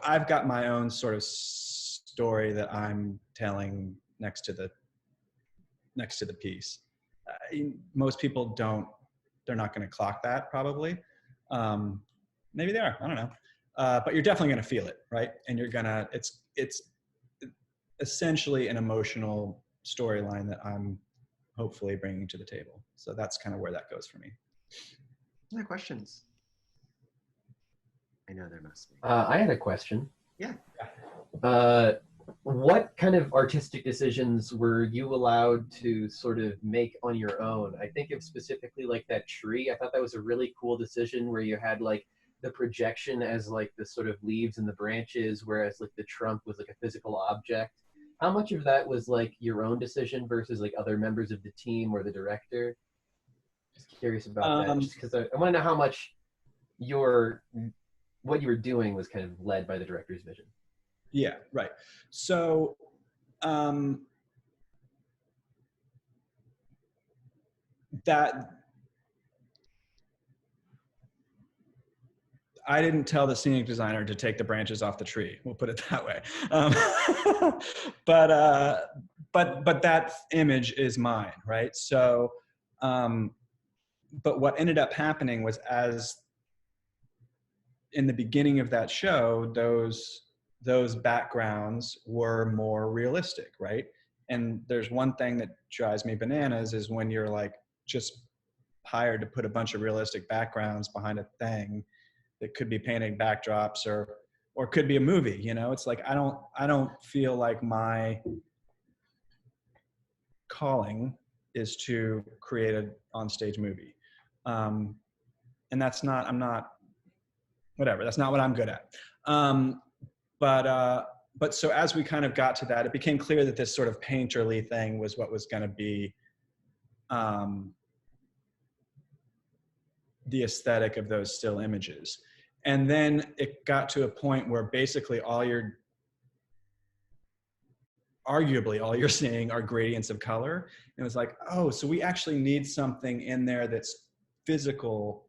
Speaker 2: I've got my own sort of story that I'm telling next to the piece. Most people they're not going to clock that probably. Maybe they are, I don't know. But you're definitely going to feel it, right? And it's essentially an emotional storyline that I'm hopefully bringing to the table. So that's kind of where that goes for me.
Speaker 1: Other questions? I know there must be.
Speaker 5: I had a question.
Speaker 1: Yeah.
Speaker 5: What kind of artistic decisions were you allowed to sort of make on your own? I think of specifically like that tree. I thought that was a really cool decision where you had like the projection as like the sort of leaves and the branches, whereas like the trunk was like a physical object. How much of that was like your own decision versus like other members of the team or the director? Just curious about that, just because I want to know how much what you were doing was kind of led by the director's vision.
Speaker 2: Yeah, right. So that I didn't tell the scenic designer to take the branches off the tree. We'll put it that way. But that image is mine, right? So, but what ended up happening was, as in the beginning of that show, those backgrounds were more realistic, right? And there's one thing that drives me bananas is when you're like just hired to put a bunch of realistic backgrounds behind a thing that could be painting backdrops or could be a movie, you know? It's like, I don't feel like my calling is to create an onstage movie. And that's not what I'm good at. But so as we kind of got to that, it became clear that this sort of painterly thing was what was going to be the aesthetic of those still images. And then it got to a point where basically arguably all you're seeing are gradients of color. And it was like, oh, so we actually need something in there that's physical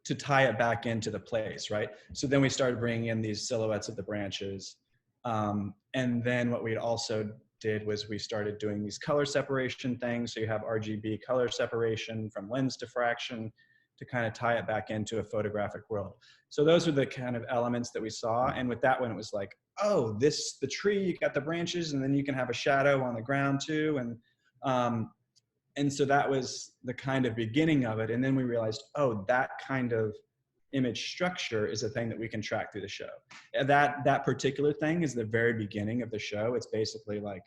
Speaker 2: to tie it back into the place, right? So then we started bringing in these silhouettes of the branches. And then what we also did was we started doing these color separation things. So you have RGB color separation from lens diffraction to kind of tie it back into a photographic world. So those are the kind of elements that we saw. And with that one, it was like, oh, the tree, you got the branches, and then you can have a shadow on the ground too. And so that was the kind of beginning of it. And then we realized, oh, that kind of image structure is a thing that we can track through the show. And that particular thing is the very beginning of the show. It's basically like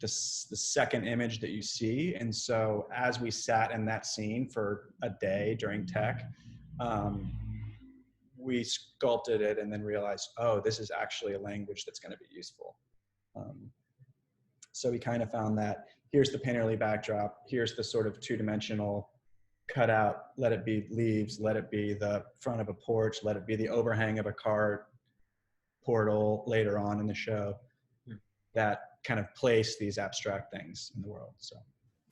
Speaker 2: the second image that you see. And so as we sat in that scene for a day during tech, we sculpted it and then realized, oh, this is actually a language that's going to be useful. So we kind of found that here's the painterly backdrop, here's the sort of two-dimensional cutout, let it be leaves, let it be the front of a porch, let it be the overhang of a car portal later on in the show, that kind of place these abstract things in the world. So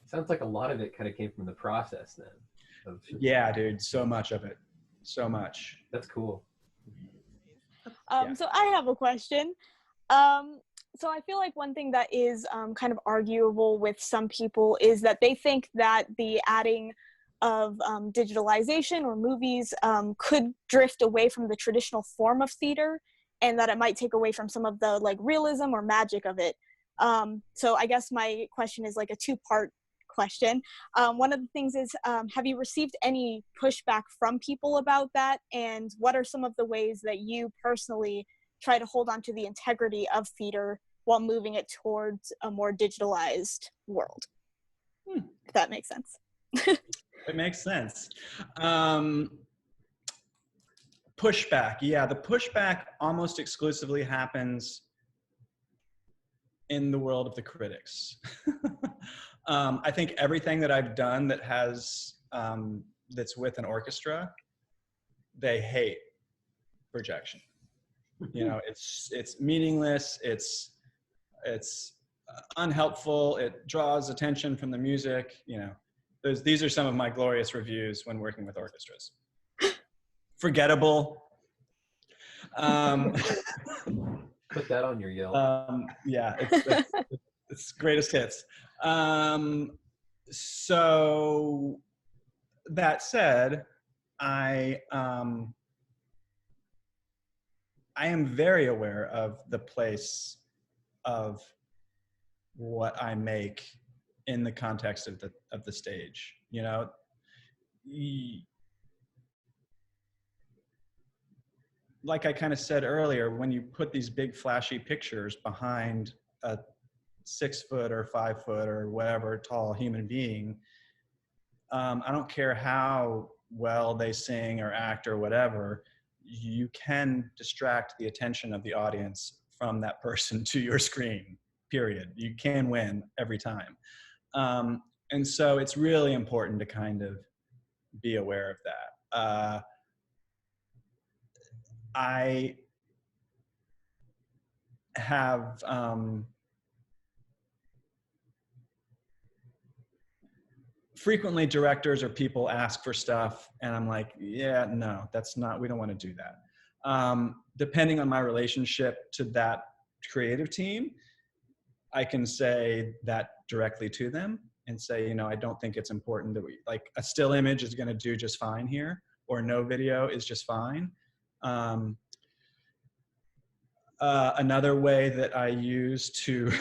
Speaker 5: sounds like a lot of it kind of came from the process then.
Speaker 2: Yeah, dude, so much of it, so much.
Speaker 5: That's cool.
Speaker 6: So I have a question. So I feel like one thing that is kind of arguable with some people is that they think that the adding of digitalization or movies could drift away from the traditional form of theater, and that it might take away from some of the like realism or magic of it. So I guess my question is like a two-part question. One of the things is, have you received any pushback from people about that? And what are some of the ways that you personally try to hold on to the integrity of theater while moving it towards a more digitalized world? If that makes sense.
Speaker 2: It makes sense. Pushback. Yeah, the pushback almost exclusively happens in the world of the critics. I think everything that I've done that has, that's with an orchestra, they hate projection. You know, it's meaningless, it's unhelpful, it draws attention from the music, you know. These are some of my glorious reviews when working with orchestras. Forgettable.
Speaker 5: Put that on your Yelp.
Speaker 2: Yeah, it's greatest hits. So that said, I am very aware of the place of what I make in the context of the stage. You know, like I kind of said earlier, when you put these big flashy pictures behind a 6 foot or 5 foot or whatever tall human being, I don't care how well they sing or act or whatever, you can distract the attention of the audience from that person to your screen, period. You can win every time. And so it's really important to kind of be aware of that. I have frequently directors or people ask for stuff and I'm like, yeah, no, that's not, we don't want to do that. Depending on my relationship to that creative team, I can say that directly to them and say, you know, I don't think it's important that we, like, a still image is going to do just fine here, or no video is just fine. Another way that I use to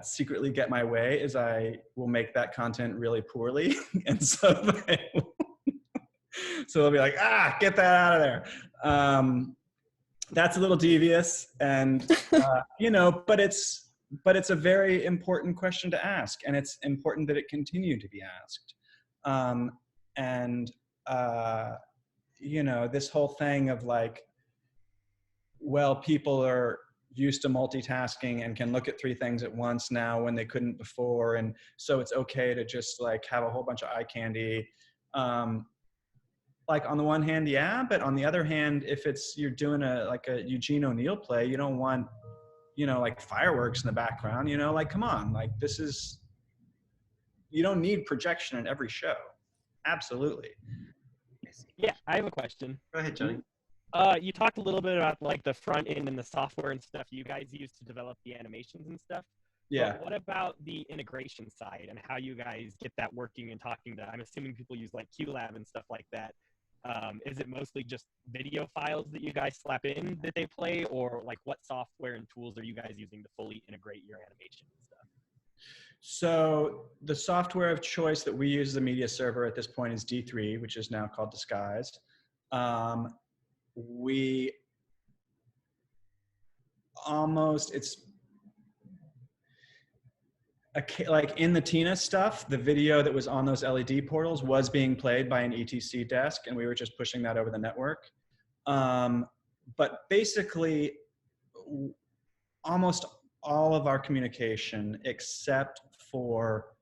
Speaker 2: secretly get my way is I will make that content really poorly, and so they'll be like, get that out of there. That's a little devious, and you know, but it's a very important question to ask, and it's important that it continue to be asked. You know, this whole thing of like, well, people are used to multitasking and can look at 3 things at once now when they couldn't before, and so it's okay to just like have a whole bunch of eye candy. Like on the one hand, yeah, but on the other hand, if you're doing like a Eugene O'Neill play, you don't want, you know, like fireworks in the background, you know, like, come on, like you don't need projection in every show. Absolutely.
Speaker 7: Yeah, I have a question.
Speaker 1: Go ahead, Johnny.
Speaker 7: You talked a little bit about like the front end and the software and stuff you guys use to develop the animations and stuff.
Speaker 2: Yeah.
Speaker 7: But what about the integration side and how you guys get that working and talking to, I'm assuming people use like QLab and stuff like that. Is it mostly just video files that you guys slap in that they play, or like what software and tools are you guys using to fully integrate your animation and stuff?
Speaker 2: So the software of choice that we use as a media server at this point is D3, which is now called Disguise. Like in the Tina stuff, the video that was on those LED portals was being played by an ETC desk, and we were just pushing that over the network. But basically, almost all of our communication, except for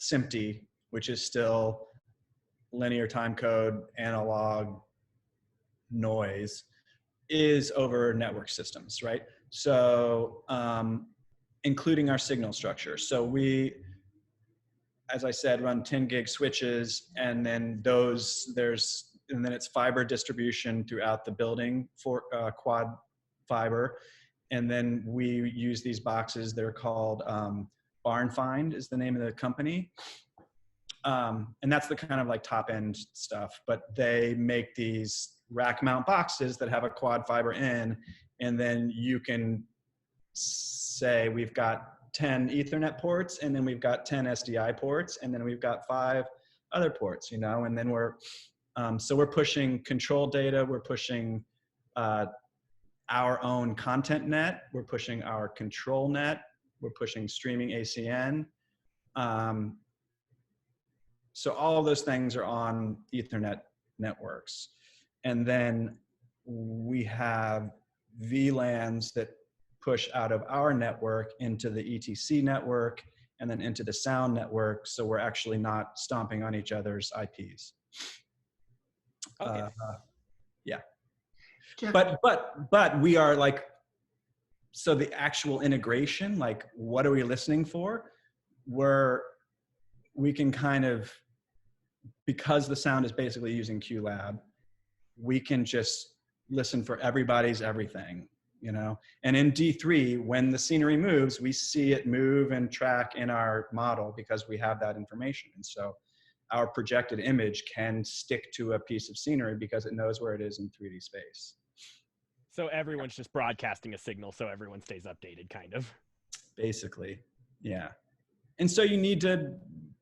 Speaker 2: SMPTE, which is still linear time code, analog noise, is over network systems, right? So including our signal structure. So we, as I said, run 10 gig switches, and then it's fiber distribution throughout the building for quad fiber. And then we use these boxes. They're called Barn Find is the name of the company. And that's the kind of like top end stuff, but they make these rack mount boxes that have a quad fiber in, and then you can say we've got 10 Ethernet ports, and then we've got 10 SDI ports, and then we've got 5 other ports, you know, and then so we're pushing control data, we're pushing our own content net, we're pushing our control net, we're pushing streaming ACN. So all of those things are on Ethernet networks. And then we have VLANs that push out of our network into the ETC network and then into the sound network. So we're actually not stomping on each other's IPs.
Speaker 7: Okay.
Speaker 2: Yeah.
Speaker 1: Jeff.
Speaker 2: But we are like, so the actual integration, like what are we listening for? We can kind of, because the sound is basically using QLab, we can just listen for everybody's everything, you know? And in D3, when the scenery moves, we see it move and track in our model because we have that information. And so our projected image can stick to a piece of scenery because it knows where it is in 3D space.
Speaker 7: So everyone's just broadcasting a signal so everyone stays updated, kind of.
Speaker 2: Basically, yeah. And so you need to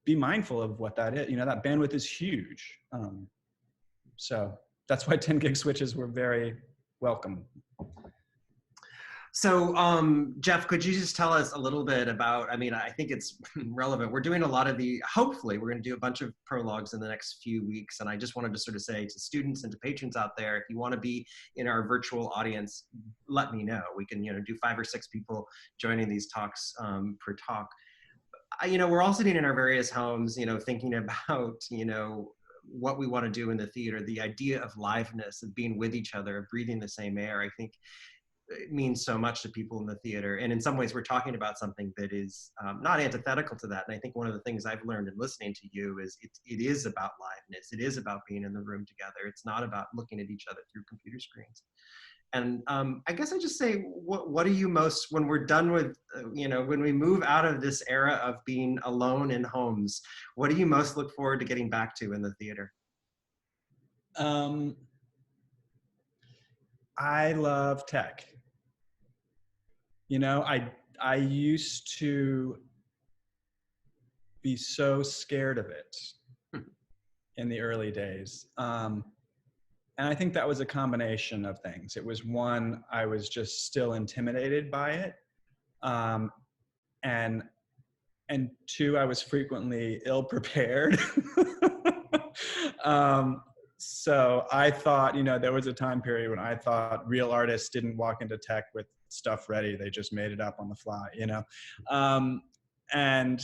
Speaker 2: be mindful of what that is. You know, that bandwidth is huge. So that's why 10 gig switches were very welcome.
Speaker 1: So, Jeff, could you just tell us a little bit about, I mean, I think it's relevant. We're doing a lot of hopefully we're going to do a bunch of prologues in the next few weeks. And I just wanted to sort of say to students and to patrons out there, if you want to be in our virtual audience, let me know. We can, you know, do 5 or 6 people joining these talks per talk. You know, we're all sitting in our various homes, you know, thinking about, you know, what we want to do in the theater, the idea of liveness, of being with each other, of breathing the same air. I think it means so much to people in the theater. And in some ways, we're talking about something that is not antithetical to that. And I think one of the things I've learned in listening to you is it is about liveness. It is about being in the room together. It's not about looking at each other through computer screens. And I guess I just say, what are you most, when we're done with, you know, when we move out of this era of being alone in homes, what do you most look forward to getting back to in the theater?
Speaker 2: I love tech. You know, I used to be so scared of it in the early days. And I think that was a combination of things. It was one, I was just still intimidated by it. And 2, I was frequently ill-prepared. So I thought, you know, there was a time period when I thought real artists didn't walk into tech with stuff ready. They just made it up on the fly, you know? And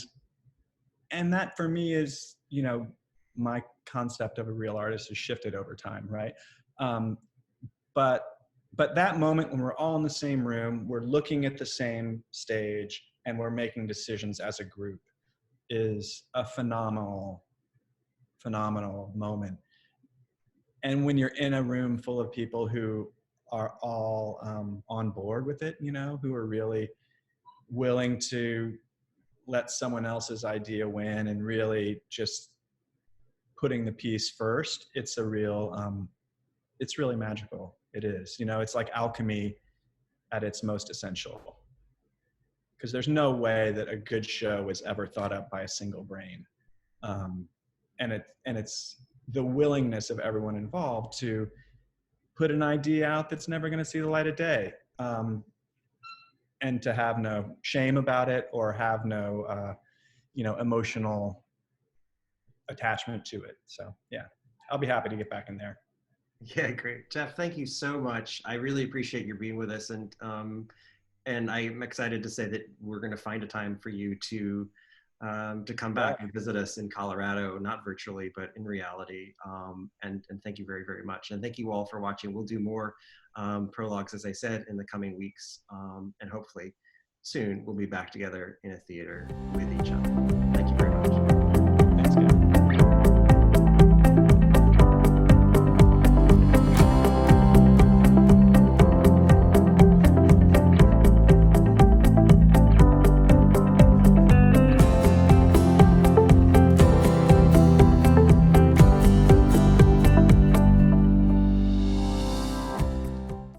Speaker 2: that for me is, you know, my concept of a real artist has shifted over time, right? But that moment when we're all in the same room, we're looking at the same stage, and we're making decisions as a group is a phenomenal moment. And when you're in a room full of people who are all on board with it, you know, who are really willing to let someone else's idea win and really just putting the piece first, it's it's really magical. It is, you know, it's like alchemy at its most essential. Because there's no way that a good show was ever thought up by a single brain. And it's the willingness of everyone involved to put an idea out that's never going to see the light of day. And to have no shame about it or have no, you know, emotional attachment to it. So yeah, I'll be happy to get back in there.
Speaker 1: Yeah, great. Jeff, thank you so much. I really appreciate you being with us. And I'm excited to say that we're going to find a time for you to come back and visit us in Colorado, not virtually, but in reality. And thank you very, very much. And thank you all for watching. We'll do more prologues, as I said, in the coming weeks. And hopefully soon we'll be back together in a theater with each other.